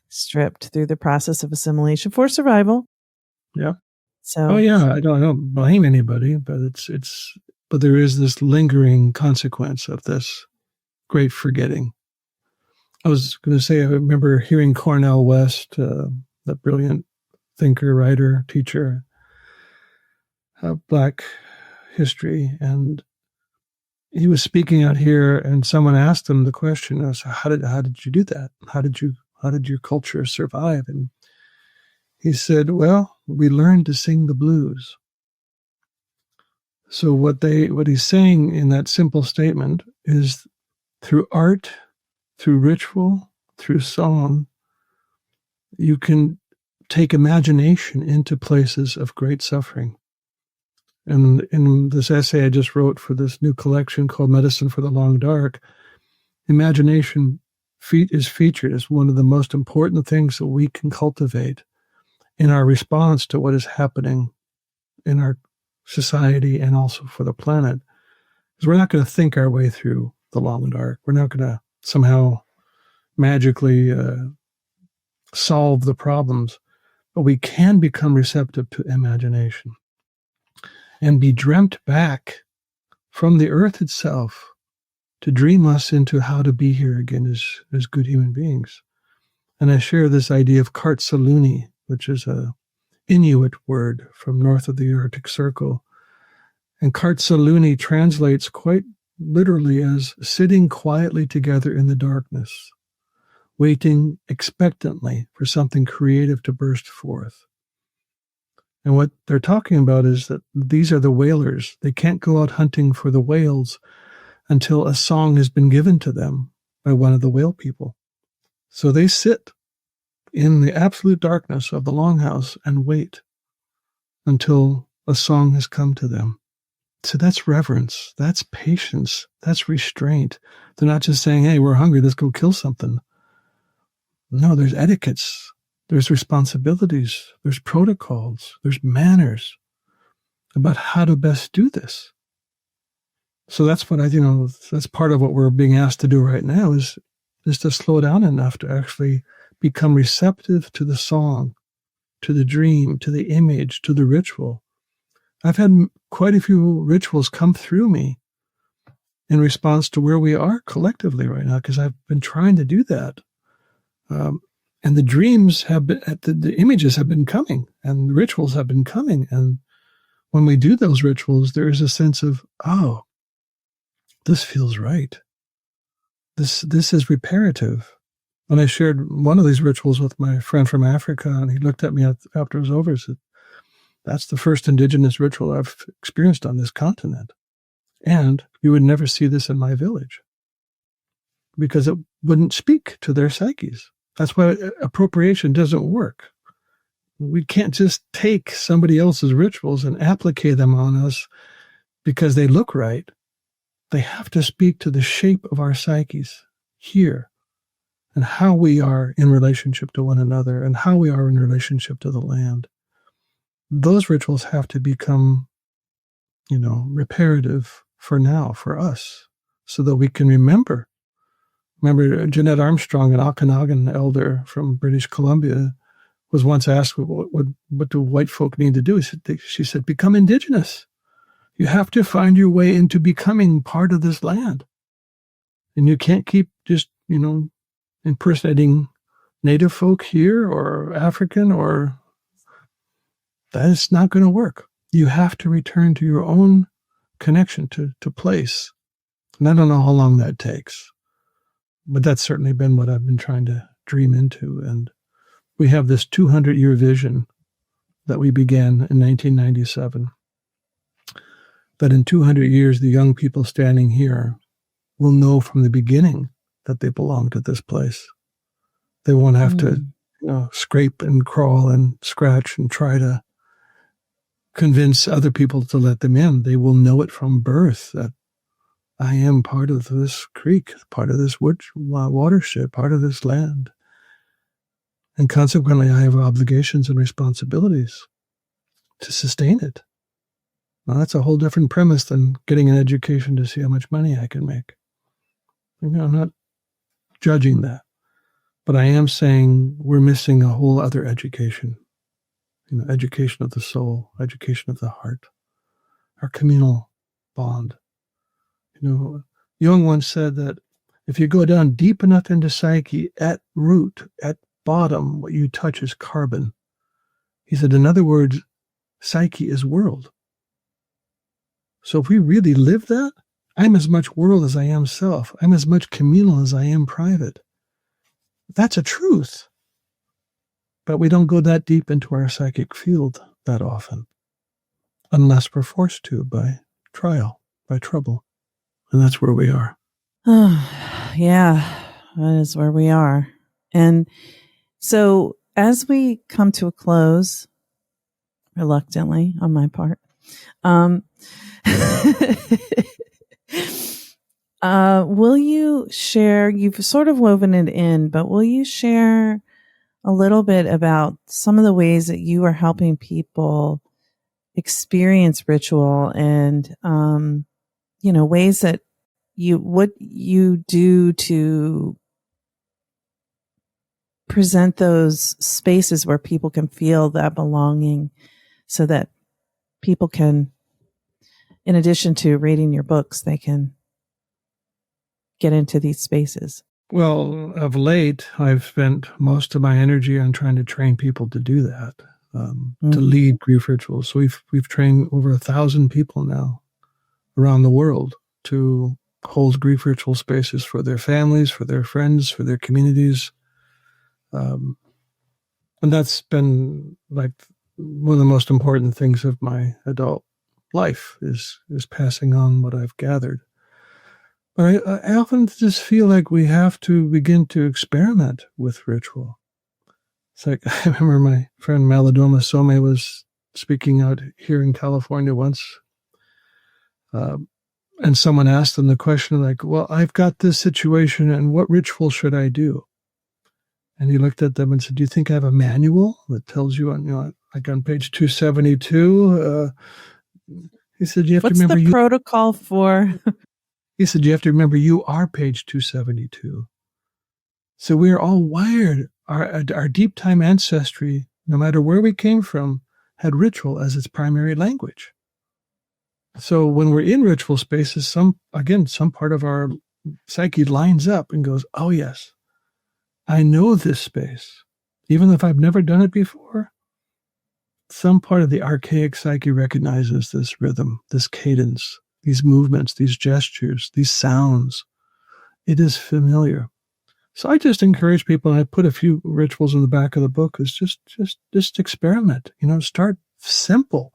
stripped through the process of assimilation for survival. Yeah. So. I don't blame anybody, but but there is this lingering consequence of this great forgetting. I was going to say, I remember hearing Cornel West, that brilliant thinker, writer, teacher of Black history, and he was speaking out here, and someone asked him the question, so how did you do that? How did your culture survive? And he said, well, we learned to sing the blues. So what he's saying in that simple statement is, through art, through ritual, through song, you can take imagination into places of great suffering. And in this essay I just wrote for this new collection called Medicine for the Long Dark, imagination is featured as one of the most important things that we can cultivate in our response to what is happening in our society and also for the planet. Because we're not going to think our way through the long dark. We're not going to somehow magically solve the problems, but we can become receptive to imagination and be dreamt back from the earth itself to dream us into how to be here again as good human beings. And I share this idea of kartsaluni, which is a Inuit word from north of the Arctic Circle. And kartsaluni translates quite literally as sitting quietly together in the darkness, waiting expectantly for something creative to burst forth. And what they're talking about is that these are the whalers. They can't go out hunting for the whales until a song has been given to them by one of the whale people. So they sit in the absolute darkness of the longhouse and wait until a song has come to them. So that's reverence, that's patience, that's restraint. They're not just saying, hey, we're hungry, let's go kill something. No, there's etiquettes, there's responsibilities, there's protocols, there's manners about how to best do this. So that's what that's part of what we're being asked to do right now is to slow down enough to actually become receptive to the song, to the dream, to the image, to the ritual. I've had quite a few rituals come through me in response to where we are collectively right now, because I've been trying to do that. And the dreams have been, the images have been coming, and the rituals have been coming. And when we do those rituals, there is a sense of, oh, this feels right. This is reparative. And I shared one of these rituals with my friend from Africa, and he looked at me after it was over and said, that's the first indigenous ritual I've experienced on this continent. And you would never see this in my village because it wouldn't speak to their psyches. That's why appropriation doesn't work. We can't just take somebody else's rituals and applicate them on us because they look right. They have to speak to the shape of our psyches here and how we are in relationship to one another and how we are in relationship to the land. Those rituals have to become, reparative for now, for us, so that we can remember. Remember, Jeanette Armstrong, an Okanagan elder from British Columbia, was once asked, what do white folk need to do? She said, become indigenous. You have to find your way into becoming part of this land. And you can't keep just, impersonating native folk here or African or... That is not going to work. You have to return to your own connection to place. And I don't know how long that takes. But that's certainly been what I've been trying to dream into. And we have this 200-year vision that we began in 1997. That in 200 years, the young people standing here will know from the beginning that they belong to this place. They won't have to scrape and crawl and scratch and try to convince other people to let them in. They will know it from birth that I am part of this creek, part of this watershed, part of this land. And consequently, I have obligations and responsibilities to sustain it. Now, that's a whole different premise than getting an education to see how much money I can make. I'm not judging that. But I am saying we're missing a whole other education. Education of the soul, education of the heart, our communal bond. Jung once said that if you go down deep enough into psyche, at root, at bottom, what you touch is carbon. He said, in other words, psyche is world. So if we really live that, I'm as much world as I am self. I'm as much communal as I am private. That's a truth. But we don't go that deep into our psychic field that often, unless we're forced to by trial, by trouble. And that's where we are. Oh, yeah, that is where we are. And so as we come to a close, reluctantly on my part, will you share, you've sort of woven it in, but will you share a little bit about some of the ways that you are helping people experience ritual and, ways that what you do to present those spaces where people can feel that belonging so that people can, in addition to reading your books, they can get into these spaces? Well, of late, I've spent most of my energy on trying to train people to do that, to lead grief rituals. So we've trained over 1,000 people now around the world to hold grief ritual spaces for their families, for their friends, for their communities. And that's been like one of the most important things of my adult life is passing on what I've gathered. But I often just feel like we have to begin to experiment with ritual. It's like, I remember my friend Malidoma Some was speaking out here in California once, and someone asked them the question like, well, I've got this situation and what ritual should I do? And he looked at them and said, do you think I have a manual that tells you on, like on page 272? He said, you have What's to remember the protocol for? He said, you have to remember you are page 272. So we are all wired. Our deep time ancestry, no matter where we came from, had ritual as its primary language. So when we're in ritual spaces, some part of our psyche lines up and goes, oh yes, I know this space. Even if I've never done it before, some part of the archaic psyche recognizes this rhythm, this cadence, these movements, these gestures, these sounds. It is familiar. So I just encourage people, and I put a few rituals in the back of the book, is just experiment. Start simple.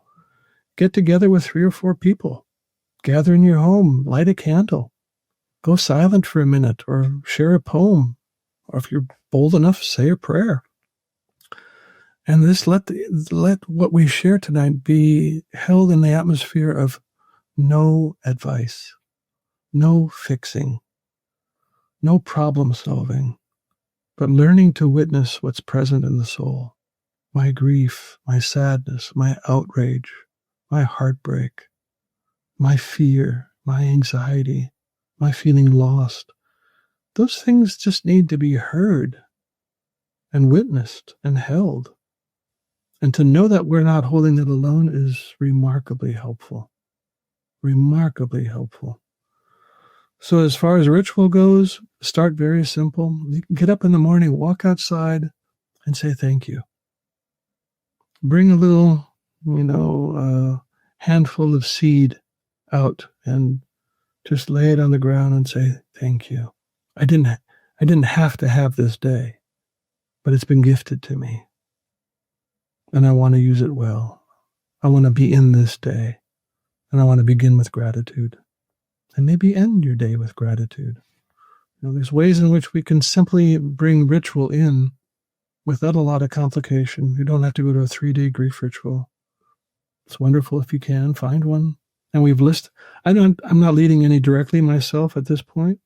Get together with 3 or 4 people. Gather in your home, light a candle. Go silent for a minute, or share a poem. Or if you're bold enough, say a prayer. And this let what we share tonight be held in the atmosphere of no advice, no fixing, no problem solving, but learning to witness what's present in the soul. My grief, my sadness, my outrage, my heartbreak, my fear, my anxiety, my feeling lost. Those things just need to be heard and witnessed and held. And to know that we're not holding it alone is remarkably helpful. Remarkably helpful. So as far as ritual goes, start very simple. You can get up in the morning, walk outside, and say thank you. Bring a little, handful of seed out and just lay it on the ground and say thank you. I didn't have to have this day, but it's been gifted to me. And I want to use it well. I want to be in this day, and I want to begin with gratitude. And maybe end your day with gratitude. There's ways in which we can simply bring ritual in without a lot of complication. You don't have to go to a 3-day grief ritual. It's wonderful if you can find one. And we've listed. I'm not leading any directly myself at this point.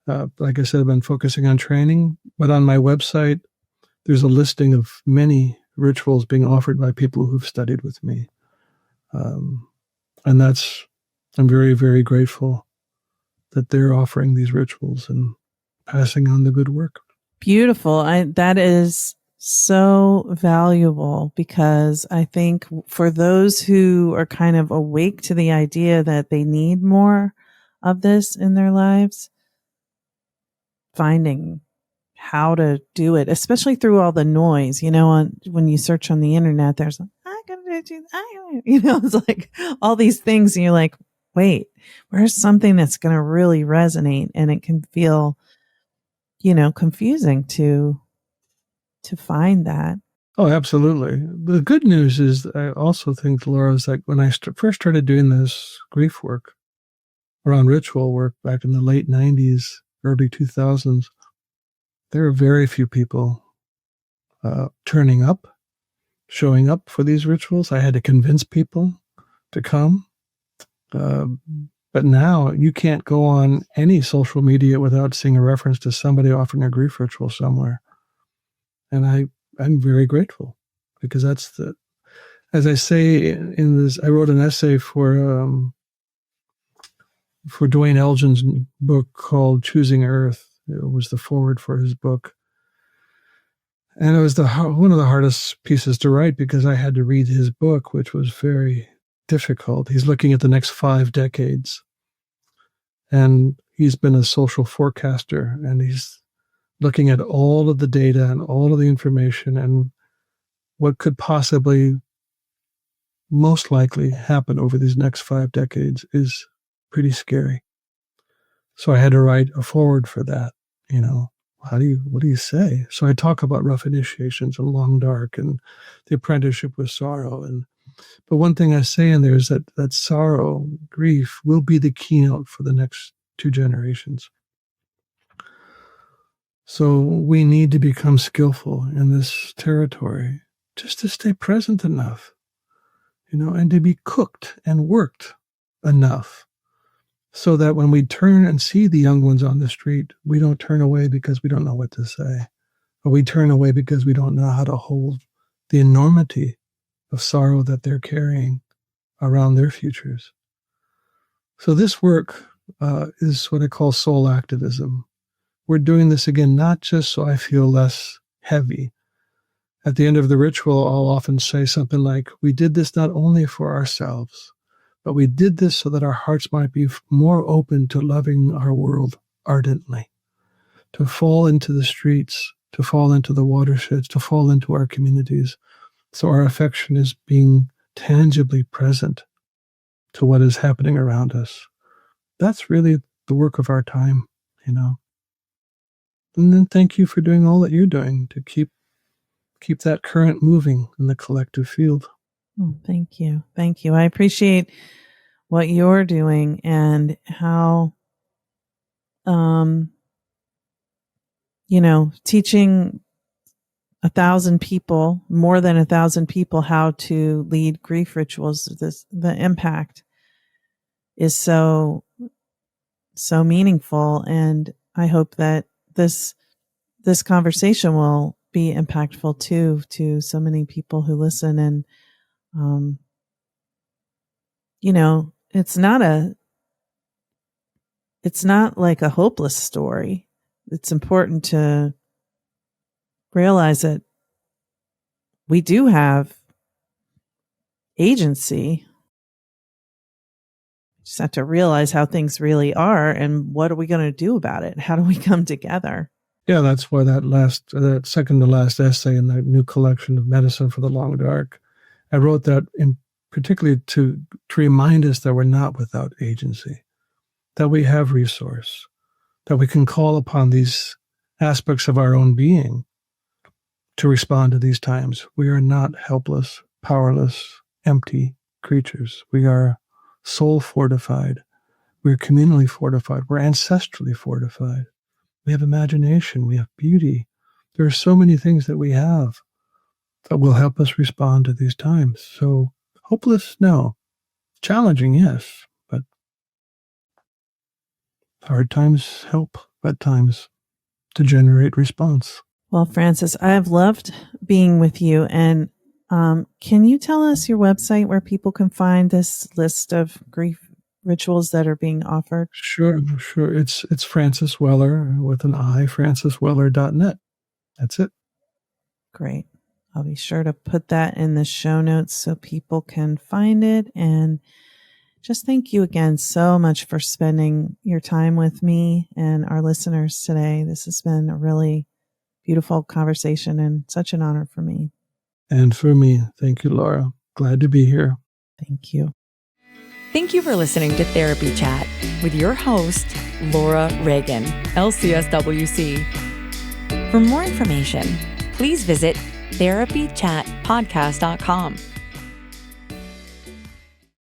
Like I said, I've been focusing on training, but on my website, there's a listing of many rituals being offered by people who've studied with me. And I'm very, very grateful that they're offering these rituals and passing on the good work. Beautiful. That is so valuable, because I think for those who are kind of awake to the idea that they need more of this in their lives, finding how to do it, especially through all the noise, when you search on the internet, there's it's like all these things, and you're like, wait, where's something that's going to really resonate? And it can feel, confusing to find that. Oh, absolutely. The good news is, I also think, Laura, is like when I first started doing this grief work around ritual work back in the late 90s, early 2000s, there are very few people turning up, showing up for these rituals. I had to convince people to come. But now you can't go on any social media without seeing a reference to somebody offering a grief ritual somewhere. And I'm very grateful, because that's as I say in this, I wrote an essay for Dwayne Elgin's book called Choosing Earth. It was the foreword for his book. And it was one of the hardest pieces to write, because I had to read his book, which was very difficult. He's looking at the next 5 decades. And he's been a social forecaster, and he's looking at all of the data and all of the information and what could possibly most likely happen over these next 5 decades is pretty scary. So I had to write a foreword for that. What do you say? So I talk about rough initiations and long dark and the apprenticeship with sorrow. But one thing I say in there is that sorrow, grief, will be the keynote for the next 2 generations. So we need to become skillful in this territory just to stay present enough, and to be cooked and worked enough so that when we turn and see the young ones on the street, we don't turn away because we don't know what to say, or we turn away because we don't know how to hold the enormity of sorrow that they're carrying around their futures. So this work is what I call soul activism. We're doing this again, not just so I feel less heavy. At the end of the ritual, I'll often say something like, we did this not only for ourselves, but we did this so that our hearts might be more open to loving our world ardently, to fall into the streets, to fall into the watersheds, to fall into our communities. So our affection is being tangibly present to what is happening around us. That's really the work of our time, And then thank you for doing all that you're doing to keep that current moving in the collective field. Oh, thank you. Thank you. I appreciate what you're doing and how, teaching 1,000 people, more than 1,000 people, how to lead grief rituals. The impact is so meaningful, and I hope that this conversation will be impactful too to so many people who listen. And it's not like a hopeless story. It's important to realize that we do have agency. Just have to realize how things really are and what are we going to do about it? How do we come together? Yeah, that's why that second to last essay in that new collection of Medicine for the Long Dark, I wrote that particularly to remind us that we're not without agency, that we have resource, that we can call upon these aspects of our own being to respond to these times. We are not helpless, powerless, empty creatures. We are soul fortified. We're communally fortified. We're ancestrally fortified. We have imagination. We have beauty. There are so many things that we have that will help us respond to these times. So hopeless, no. Challenging, yes. But hard times help at times to generate response. Well, Francis, I have loved being with you. And can you tell us your website where people can find this list of grief rituals that are being offered? Sure. It's Francis Weller with an I, francisweller.net. That's it. Great. I'll be sure to put that in the show notes so people can find it. And just thank you again so much for spending your time with me and our listeners today. This has been a really beautiful conversation and such an honor for me. And for me, thank you, Laura. Glad to be here. Thank you. Thank you for listening to Therapy Chat with your host, Laura Reagan, lcsw-c. For more information, please visit therapychatpodcast.com.